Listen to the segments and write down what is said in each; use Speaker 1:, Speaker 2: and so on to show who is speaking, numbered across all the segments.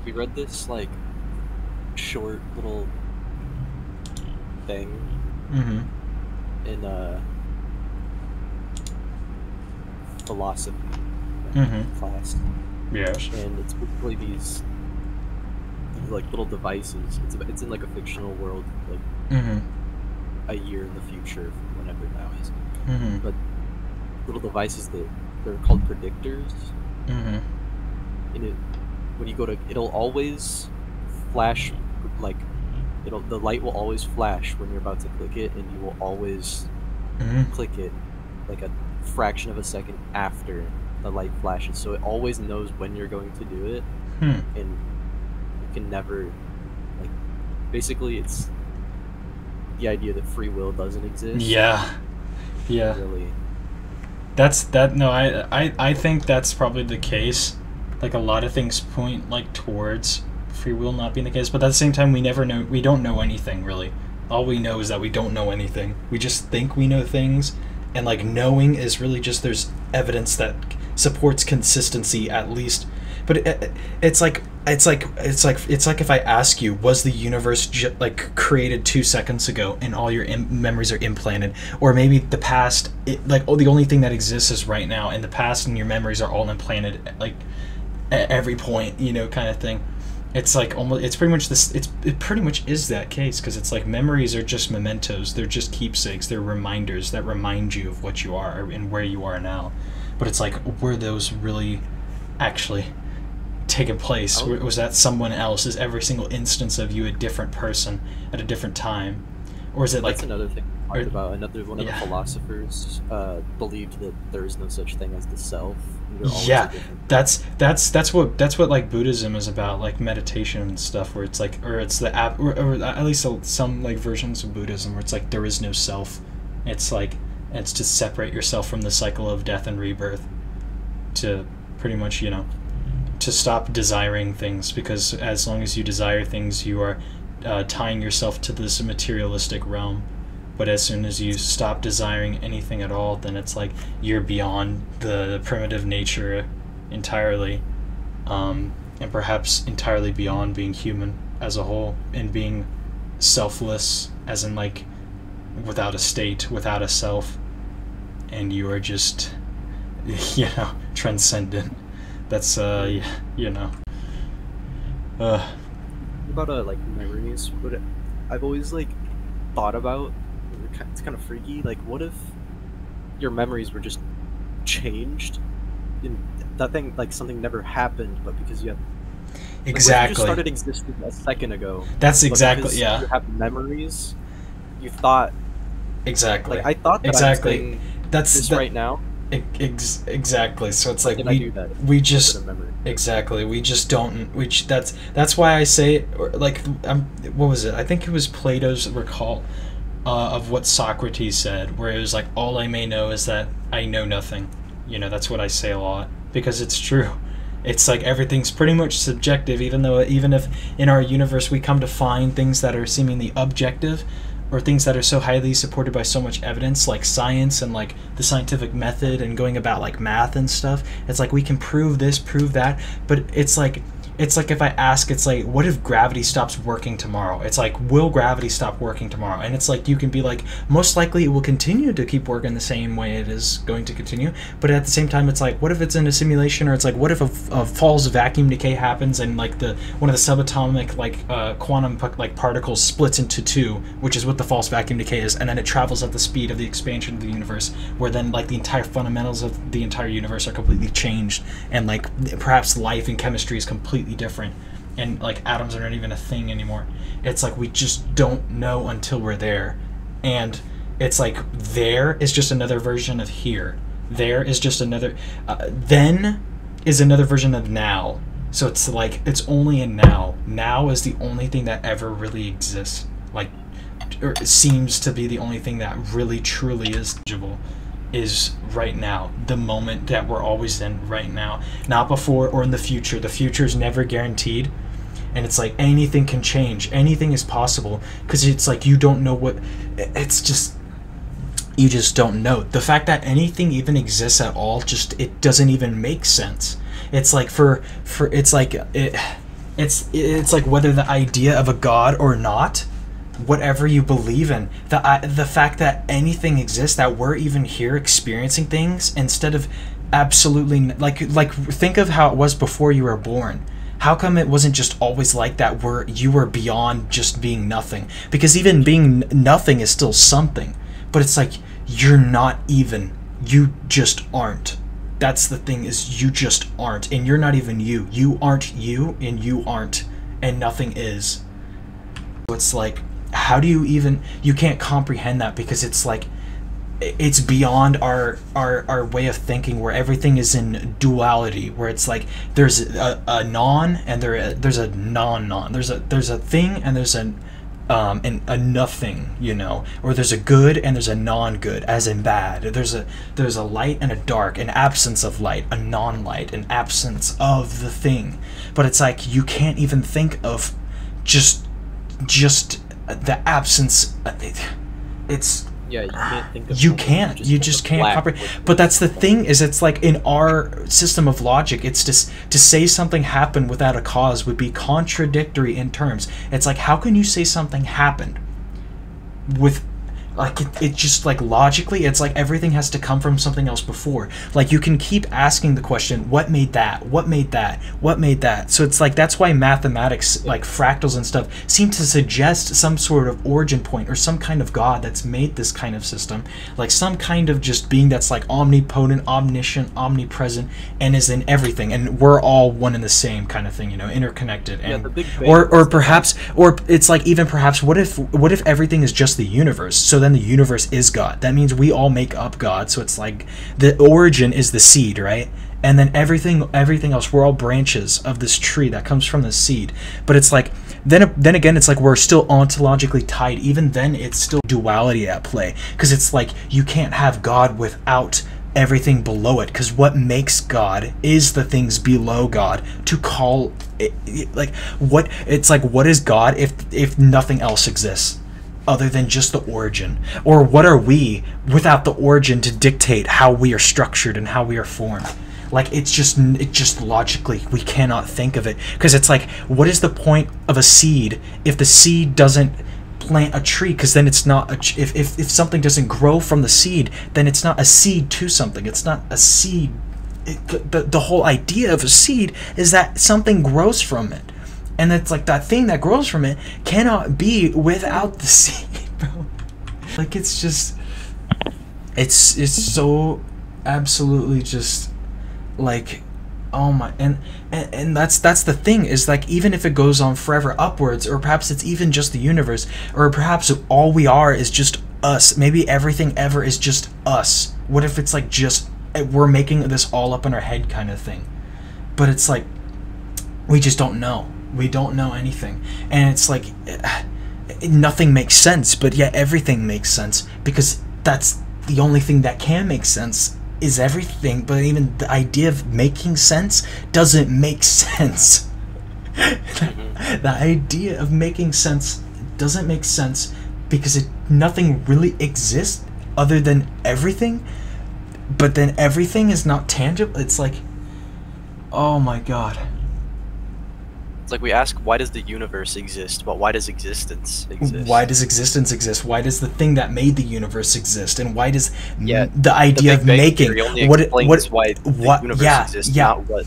Speaker 1: we read this like short little thing
Speaker 2: Mm-hmm.
Speaker 1: in philosophy
Speaker 2: Mm-hmm.
Speaker 1: class,
Speaker 2: Yes.
Speaker 1: and it's basically these like little devices. It's in like a fictional world, like
Speaker 2: Mm-hmm.
Speaker 1: a year in the future from whenever now is.
Speaker 2: Mm-hmm.
Speaker 1: But little devices that they're called predictors,
Speaker 2: Mm-hmm.
Speaker 1: and when you go to, it'll always flash, like the light will always flash when you're about to click it, and you will always
Speaker 2: Mm-hmm.
Speaker 1: click it like a fraction of a second after the light flashes. So it always knows when you're going to do it,
Speaker 2: Hmm.
Speaker 1: and you can never, like, basically it's the idea that free will doesn't exist.
Speaker 2: Yeah. Yeah.
Speaker 1: Really.
Speaker 2: No, I think that's probably the case. Like a lot of things point like towards free will not being the case, but at the same time we don't know anything really. All we know is that we don't know anything. We just think we know things, and like knowing is really just there's evidence that supports consistency at least. But it's like if I ask you, was the universe like created 2 seconds ago, and all your memories are implanted, or maybe the past, the only thing that exists is right now, and the past and your memories are all implanted like at every point, kind of thing. It's like almost it's pretty much this. It pretty much is that case because it's like memories are just mementos. They're just keepsakes. They're reminders that remind you of what you are and where you are now. But it's like, were those really actually taken place? Was that someone else? Is every single instance of you a different person at a different time, or is it like
Speaker 1: That's another thing we talked about. Another one of the
Speaker 2: Yeah.
Speaker 1: philosophers believed that there is no such thing as the self. You're always a
Speaker 2: Yeah,
Speaker 1: different
Speaker 2: that's what like Buddhism is about, like meditation and stuff, where it's like, or it's the or at least some like versions of Buddhism where it's like there is no self. It's like it's to separate yourself from the cycle of death and rebirth, to pretty much to stop desiring things, because as long as you desire things, you are tying yourself to this materialistic realm. But as soon as you stop desiring anything at all, then it's like you're beyond the primitive nature entirely, and perhaps entirely beyond being human as a whole, and being selfless, as in like without a state, without a self, and you are just transcendent. That's
Speaker 1: about like memories. But I've always like thought about, it's kind of freaky. Like, what if your memories were just changed? And that thing, like something never happened, but because you have like, what if you just
Speaker 2: exactly.
Speaker 1: started existing a second ago,
Speaker 2: That's
Speaker 1: but
Speaker 2: exactly
Speaker 1: because
Speaker 2: yeah.
Speaker 1: you have memories, you thought,
Speaker 2: Exactly.
Speaker 1: like, I thought that
Speaker 2: Exactly.
Speaker 1: I was doing
Speaker 2: That's
Speaker 1: this
Speaker 2: that.
Speaker 1: right now.
Speaker 2: Exactly. So it's like
Speaker 1: Did I do that?
Speaker 2: we
Speaker 1: Instead
Speaker 2: just
Speaker 1: of memory.
Speaker 2: exactly we just don't that's why I say, or like, what was it? I think it was Plato's recall of what Socrates said, where it was like, all I may know is that I know nothing. That's what I say a lot, because it's true. It's like everything's pretty much subjective, even if in our universe we come to find things that are seemingly objective, or things that are so highly supported by so much evidence, like science and like the scientific method and going about like math and stuff. It's like we can prove this, prove that, but it's like if I ask, it's like, what if gravity stops working tomorrow? It's like, will gravity stop working tomorrow? And it's like, you can be like, most likely it will continue to keep working the same way it is going to continue. But at the same time, it's like, what if it's in a simulation? Or it's like, what if a false vacuum decay happens, and like one of the subatomic like quantum like particles splits into two, which is what the false vacuum decay is, and then it travels at the speed of the expansion of the universe, where then like the entire fundamentals of the entire universe are completely changed, and like perhaps life and chemistry is completely different, and like atoms are not even a thing anymore. It's like we just don't know until we're there, and it's like there is just another version of here. There is just another then is another version of now. So it's like it's only in now. Now is the only thing that ever really exists, like, or seems to be the only thing that really truly is tangible, is right now, the moment that we're always in right now, not before or in the future. The future is never guaranteed, and it's like anything can change, anything is possible, because it's like you don't know what, it's just, you just don't know. The fact that anything even exists at all, just, it doesn't even make sense. It's like for it's like it, It's like whether the idea of a god or not, whatever you believe in, the fact that anything exists, that we're even here experiencing things instead of absolutely like think of how it was before you were born. How come it wasn't just always like that, where you were beyond just being nothing? Because even being nothing is still something, but it's like you're not even, you just aren't. That's the thing, is you just aren't, and you're not even you. You aren't you, and you aren't, and nothing is. So it's like, how do you even, you can't comprehend that, because it's like, it's beyond our way of thinking, where everything is in duality, where it's like there's a non and there's a non, there's a thing and there's a nothing, you know, or there's a good and there's a non-good, as in bad. There's a light and a dark, an absence of light, a non-light, an absence of the thing. But it's like you can't even think of just the absence. It's
Speaker 1: Yeah, you can't think of
Speaker 2: you
Speaker 1: something,
Speaker 2: can't, you just can't comprehend. But that's the thing, is it's like in our system of logic, it's just to say something happened without a cause would be contradictory in terms. It's like, how can you say something happened with, like, it just, like, logically, it's like everything has to come from something else before. Like, you can keep asking the question, what made that? What made that? What made that? So it's like, that's why mathematics, like fractals and stuff, seem to suggest some sort of origin point, or some kind of God that's made this kind of system, like some kind of just being that's like omnipotent, omniscient, omnipresent, and is in everything, and we're all one and the same kind of thing, you know, interconnected. And
Speaker 1: Yeah, the Big Bang
Speaker 2: or perhaps, or it's like, even perhaps, what if everything is just the universe? So then the universe is God. That means we all make up God. So it's like the origin is the seed, right? And then everything else, we're all branches of this tree that comes from the seed. But it's like, then again, it's like we're still ontologically tied. Even then, it's still duality at play, because it's like you can't have God without everything below it, because what makes God is the things below God. To call it, like, what, it's like, what is God if nothing else exists other than just the origin? Or what are we without the origin to dictate how we are structured and how we are formed? Like, it just logically, we cannot think of it, because it's like, what is the point of a seed if the seed doesn't plant a tree? Because then it's not if something doesn't grow from the seed, then it's not a seed to something. It's not a seed. The whole idea of a seed is that something grows from it. And it's like, that thing that grows from it cannot be without the seed, bro. Like, it's just, it's so absolutely just, like, oh my, and that's the thing, is like, even if it goes on forever upwards, or perhaps it's even just the universe, or perhaps all we are is just us. Maybe everything ever is just us. What if it's like just, we're making this all up in our head kind of thing? But it's like, we just don't know. We don't know anything, and it's like nothing makes sense, but yet everything makes sense, because that's the only thing that can make sense is everything. But even the idea of making sense doesn't make sense. The idea of making sense doesn't make sense, because nothing really exists other than everything, but then everything is not tangible. It's like, oh my god.
Speaker 1: It's like, we ask, why does the universe exist? But why does existence exist?
Speaker 2: Why does existence exist? Why does the thing that made the universe exist? And why does
Speaker 1: Yeah,
Speaker 2: the idea of making
Speaker 1: why the universe exists, not what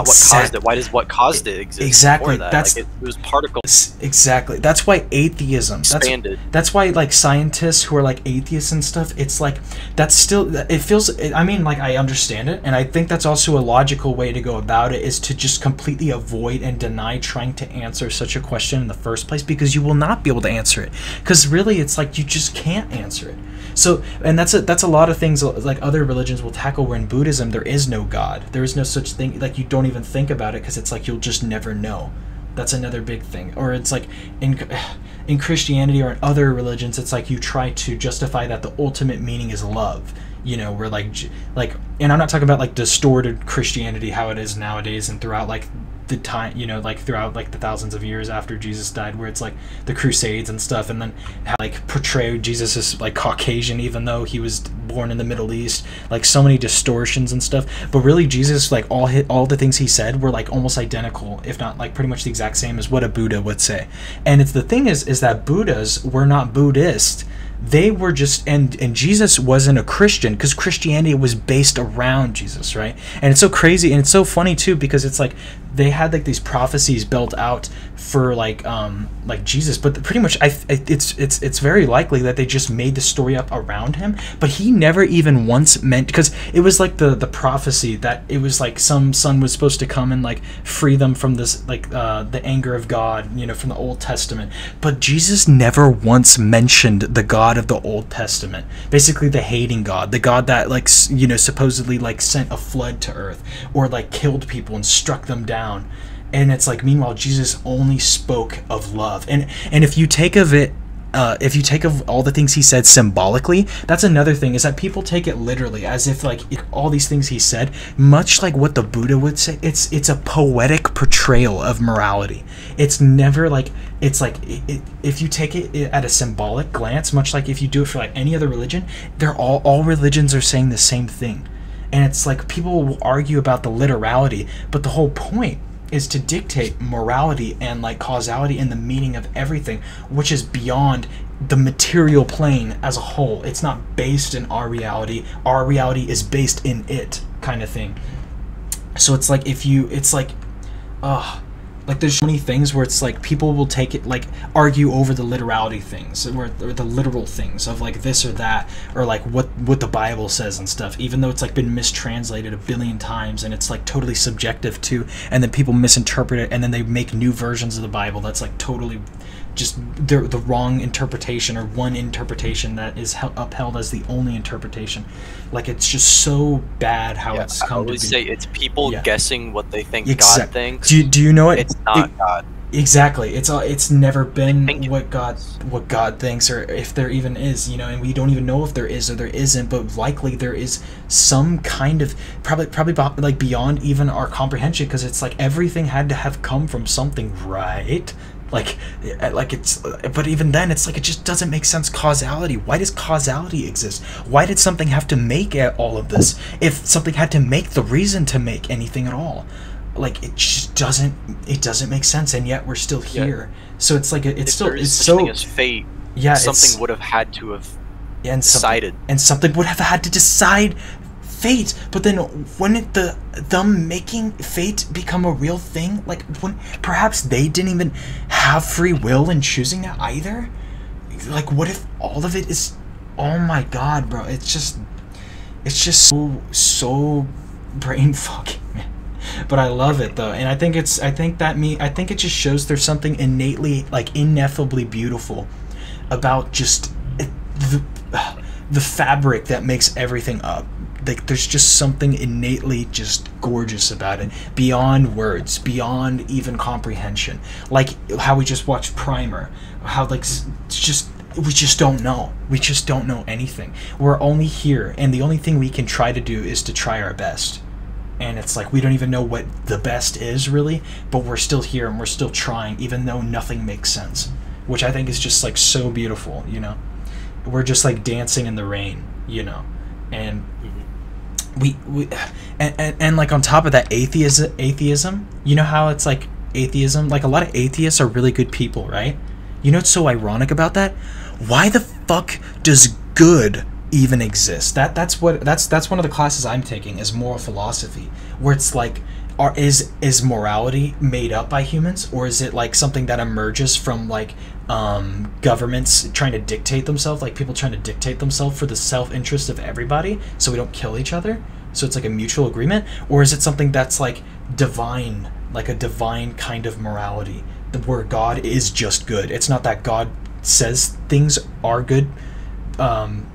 Speaker 1: caused it. Why does what caused it exist?
Speaker 2: Exactly.
Speaker 1: That?
Speaker 2: That's,
Speaker 1: like, it was particles.
Speaker 2: Exactly. That's why atheism
Speaker 1: expanded.
Speaker 2: That's why, like, scientists who are like atheists and stuff, it's like, that's still, it feels, I mean, like, I understand it, and I think that's also a logical way to go about it, is to just completely avoid and deny trying to answer such a question in the first place, because you will not be able to answer it, because really it's like you just can't answer it. So, and that's a lot of things like other religions will tackle, where in Buddhism there is no God, there is no such thing, like, you don't even think about it, because it's like you'll just never know. That's another big thing. Or it's like in Christianity or in other religions, it's like you try to justify that the ultimate meaning is love, you know, where like, and I'm not talking about like distorted Christianity how it is nowadays and throughout like the time, you know, like throughout like the thousands of years after Jesus died, where it's like the Crusades and stuff, and then how like portray Jesus as like Caucasian even though he was born in the Middle East, like so many distortions and stuff. But really Jesus, like all the things he said were like almost identical, if not like pretty much the exact same as what a Buddha would say. And it's the thing is that Buddhas were not Buddhist. They were just, and Jesus wasn't a Christian, because Christianity was based around Jesus, right? And it's so crazy, and it's so funny too, because it's like they had like these prophecies built out for like Jesus, but pretty much it's very likely that they just made the story up around him. But he never even once meant, because it was like the prophecy that it was like some son was supposed to come and like free them from this like the anger of God, you know, from the Old Testament. But Jesus never once mentioned the God of the Old Testament, basically the hating God, the God that like, you know, supposedly like sent a flood to earth or like killed people and struck them down. And it's like, meanwhile, Jesus only spoke of love. And if you take of it, if you take of all the things he said symbolically, that's another thing, is that people take it literally, as if like all these things he said, much like what the Buddha would say, it's a poetic portrayal of morality. It's never like, it's like if you take it at a symbolic glance, much like if you do it for like any other religion, they're all religions are saying the same thing. And it's like people will argue about the literality, but the whole point is to dictate morality and like causality and the meaning of everything, which is beyond the material plane as a whole. It's not based in our reality. Our reality is based in it, kind of thing. So it's like like there's so many things where it's like people will take it, like argue over the literality things or the literal things of like this or that, or like what the Bible says and stuff, even though it's like been mistranslated a billion times and it's like totally subjective too, and then people misinterpret it and then they make new versions of the Bible that's like totally just the wrong interpretation, or one interpretation that is upheld as the only interpretation. Like it's just so bad how it's come to be. I
Speaker 1: always say it's people guessing what they think God thinks.
Speaker 2: Do you know it?
Speaker 1: It's not God.
Speaker 2: Exactly. It's never been what God thinks, or if there even is, you know, and we don't even know if there is or there isn't, but likely there is some kind of probably like beyond even our comprehension, because it's like everything had to have come from something, right? Like it's, but even then it's like it just doesn't make sense. Causality, why does causality exist? Why did something have to make all of this if something had to make the reason to make anything at all? Like it just doesn't make sense, and yet we're still here. So it's like it's so
Speaker 1: as fate. Something would have had to have decided,
Speaker 2: and something would have had to decide fate. But then wouldn't them making fate become a real thing? Like when perhaps they didn't even have free will in choosing that either. Like what if all of it is, oh my god, bro, it's just so brain fucking, man. But I love it though, and I think it just shows there's something innately, like ineffably beautiful about just the fabric that makes everything up. Like there's just something innately just gorgeous about it, beyond words, beyond even comprehension. Like how we just watched Primer, how like we just don't know. We just don't know anything. We're only here, and the only thing we can try to do is to try our best. And it's like we don't even know what the best is really, but we're still here and we're still trying, even though nothing makes sense, which I think is just like so beautiful, you know. We're just like dancing in the rain, you know. And we like on top of that, atheism, you know how it's like atheism, like a lot of atheists are really good people, right? You know what's so ironic about that? Why the fuck does good even exist? That's one of the classes I'm taking, is moral philosophy, where it's like, is morality made up by humans, or is it like something that emerges from like governments trying to dictate themselves, like people trying to dictate themselves for the self-interest of everybody so we don't kill each other, so it's like a mutual agreement? Or is it something that's like divine, like a divine kind of morality, where God is just good? It's not that God says things are good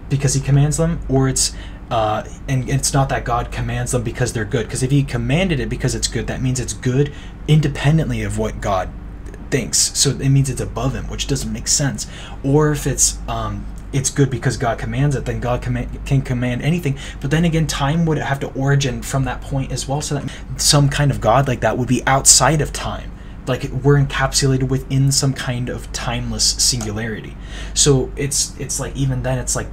Speaker 2: because he commands them, or it's and it's not that God commands them because they're good, because if he commanded it because it's good, that means it's good independently of what God thinks, so it means it's above him, which doesn't make sense. Or if it's it's good because God commands it, then God can command anything. But then again, time would have to origin from that point as well, so that some kind of God like that would be outside of time. Like we're encapsulated within some kind of timeless singularity. So it's like, even then, it's like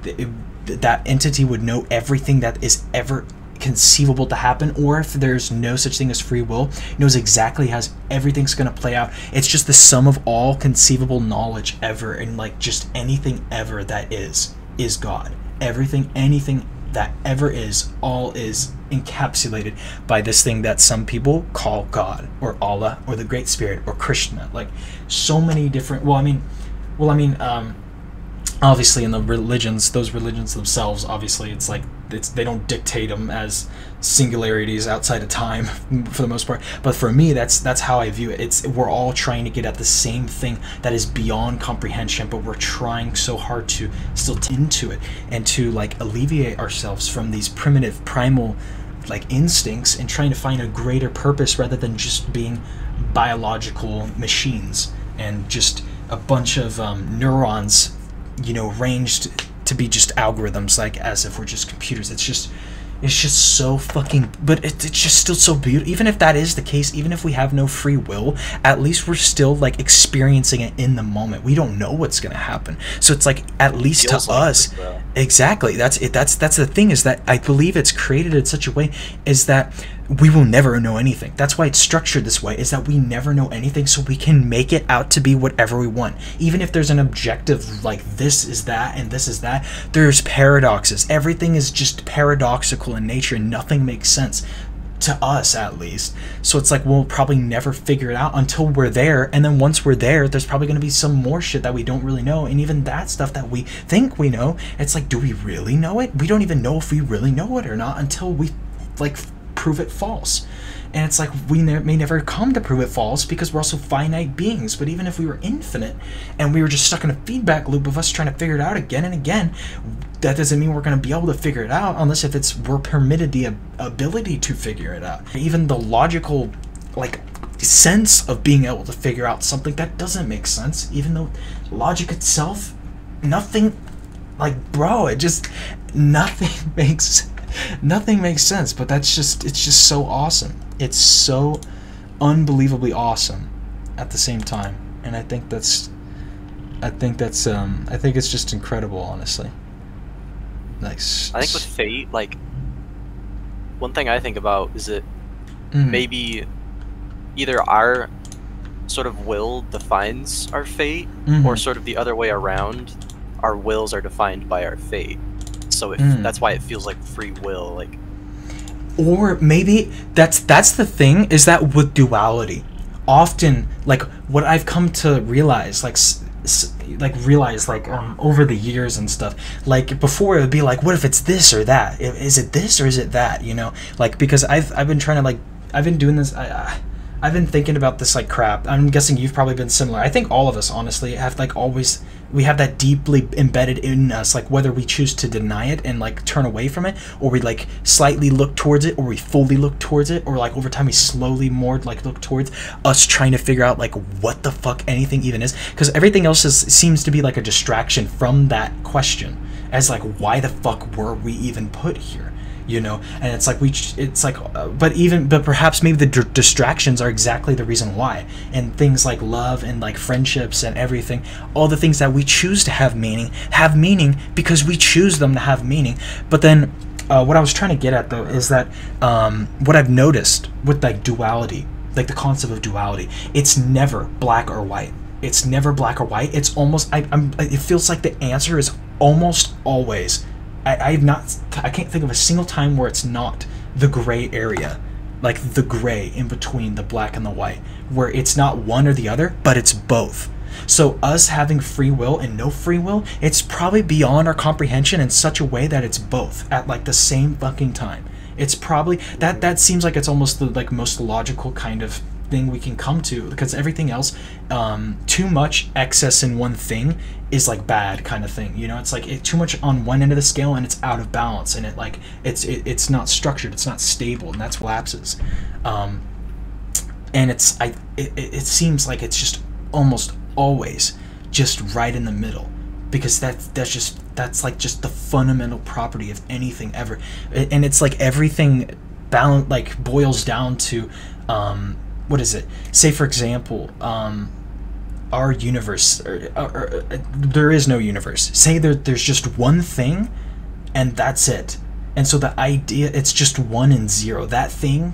Speaker 2: that entity would know everything that is ever conceivable to happen, or if there's no such thing as free will, knows exactly how everything's going to play out. It's just the sum of all conceivable knowledge ever, and like just anything ever that is God. Everything, anything that ever is, all is encapsulated by this thing that some people call God, or Allah, or the Great Spirit, or Krishna. Like so many different, obviously in the religions, those religions themselves, obviously it's like they don't dictate them as singularities outside of time for the most part. But for me, that's how I view it. We're all trying to get at the same thing that is beyond comprehension, but we're trying so hard to still tend into it and to like alleviate ourselves from these primitive primal like instincts and trying to find a greater purpose rather than just being biological machines and just a bunch of neurons, ranged to be just algorithms, like as if we're just computers. It's just so fucking, but it's just still so beautiful. Even if that is the case, even if we have no free will, at least we're still like experiencing it in the moment. We don't know what's gonna happen, so it's like, at least to us, exactly. That's it. That's the thing, is that I believe it's created in such a way is that we will never know anything. That's why it's structured this way, is that we never know anything, so we can make it out to be whatever we want. Even if there's an objective like this is that and this is that, there's paradoxes. Everything is just paradoxical in nature, and nothing makes sense to us, at least. So it's like, we'll probably never figure it out until we're there, and then once we're there, there's probably going to be some more shit that we don't really know. And even that stuff that we think we know, it's like, do we really know it? We don't even know if we really know it or not until we like prove it false. And it's like, we may never come to prove it false, because we're also finite beings. But even if we were infinite and we were just stuck in a feedback loop of us trying to figure it out again and again, that doesn't mean we're going to be able to figure it out, unless if we're permitted the ability to figure it out. Even the logical like sense of being able to figure out something that doesn't make sense, even though logic itself, nothing, like, bro, it just, nothing makes sense. But it's just so awesome. It's so unbelievably awesome at the same time. And I think it's just incredible, honestly. Nice.
Speaker 1: I think with fate, like, one thing I think about is that maybe either our sort of will defines our fate, or sort of the other way around, our wills are defined by our fate. So that's why it feels like free will, like.
Speaker 2: Or maybe that's the thing, is that with duality, often, like, what I've come to realize, over the years and stuff, like, before it would be like, what if it's this or that? Is it this or is it that? Like, because I've been trying to, like, I've been doing this. I've been thinking about this like crap. I'm guessing you've probably been similar. I think all of us, honestly, have like always, we have that deeply embedded in us, like whether we choose to deny it and like turn away from it, or we like slightly look towards it, or we fully look towards it, or like over time we slowly more like look towards us trying to figure out like what the fuck anything even is, because everything else seems to be like a distraction from that question, as like, why the fuck were we even put here? And it's like but perhaps maybe the distractions are exactly the reason why. And things like love and like friendships and everything, all the things that we choose to have meaning because we choose them to have meaning. But then what I was trying to get at, though, is that what I've noticed with like duality, like the concept of duality, it's never black or white. It's never black or white. It's almost, it feels like the answer is almost always, I can't think of a single time where it's not the gray area, like the gray in between the black and the white, where it's not one or the other, but it's both. So us having free will and no free will, it's probably beyond our comprehension in such a way that it's both at like the same fucking time. It's probably, that seems like it's almost the like most logical kind of thing we can come to, because everything else, too much excess in one thing is like bad kind of thing. It's like too much on one end of the scale and it's out of balance, and it's not structured, it's not stable, and that's lapses. And it seems like it's just almost always just right in the middle, because that's just that's like just the fundamental property of anything ever. And it's like everything like boils down to what is it? Say for example, our universe, there is no universe. Say there's just one thing, and that's it. And so the idea, it's just 1 and 0. That thing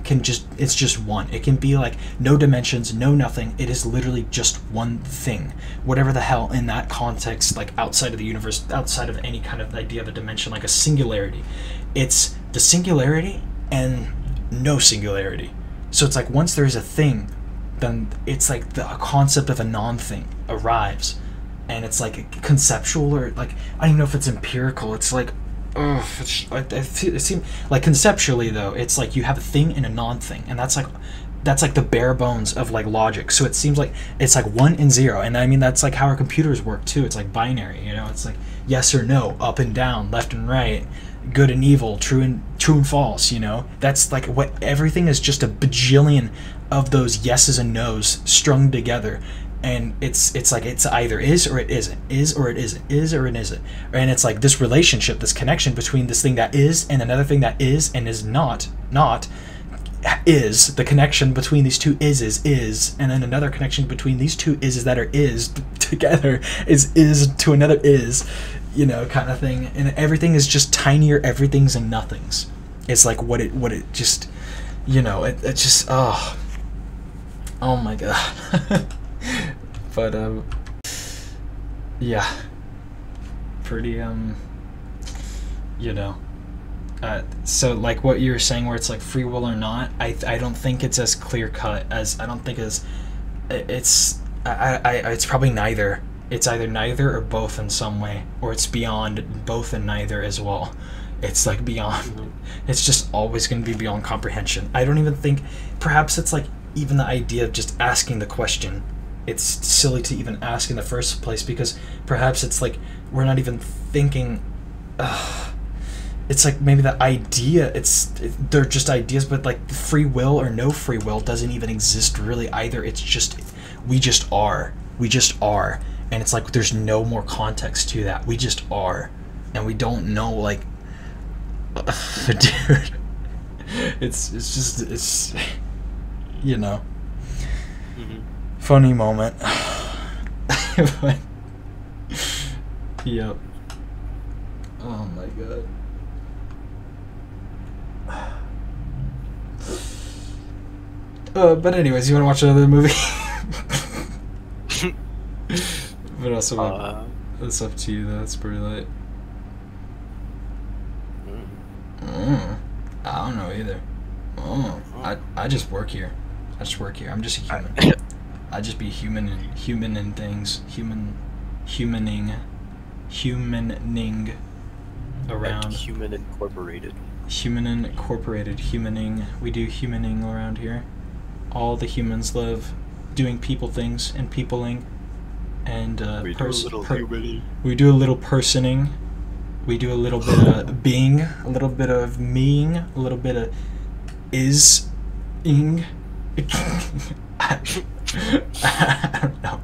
Speaker 2: it's just one. It can be like no dimensions, no nothing. It is literally just one thing. Whatever the hell in that context, like outside of the universe, outside of any kind of idea of a dimension, like a singularity. It's the singularity and no singularity. So it's like once there's a thing, then it's like the concept of a non-thing arrives. And it's like conceptual, or like, I don't even know if it's empirical. It's like, it seems like conceptually though, it's like you have a thing and a non-thing, and that's like the bare bones of like logic. So it seems like it's like 1 and 0, and I mean that's like how our computers work too. It's like binary, you know. It's like yes or no, up and down, left and right, good and evil, true and false. You know, that's like what everything is, just a bajillion of those yeses and nos strung together. And it's like it's either is or it isn't, is or it isn't, is or it isn't. And it's like this relationship, this connection between this thing that is and another thing that is and is not, is the connection between these two is, and then another connection between these two is that are is together is to another is, you know, kind of thing. And everything is just tinier everythings and nothings. It's like what it just, you know, it just, oh my god. But yeah, pretty you know, so like what you were saying, where it's like free will or not, I don't think it's as clear cut as, I don't think it's it's probably neither. It's either neither or both in some way, or it's beyond both and neither as well. It's like beyond, it's just always going to be beyond comprehension. I don't even think, perhaps it's like even the idea of just asking the question, it's silly to even ask in the first place, because perhaps it's like we're not even thinking, it's like maybe the idea, they're just ideas, but like free will or no free will doesn't even exist really either. It's just, we just are, and it's like there's no more context to that. We just are, and we don't know, like, dude, it's just, you know. Funny moment. But, yep. Oh my god. But anyways, you want to watch another movie? But also, that's up to you though. It's pretty late. I don't know either. I just work here. I'm just a human. I just be human and things. Humaning around.
Speaker 1: Like Human Incorporated.
Speaker 2: Humaning. We do humaning around here. All the humans live doing people things and peopling. And
Speaker 1: we do a little humaning.
Speaker 2: We do a little personing. We do a little bit of being, a little bit of meing, a little bit of is-ing. I don't know.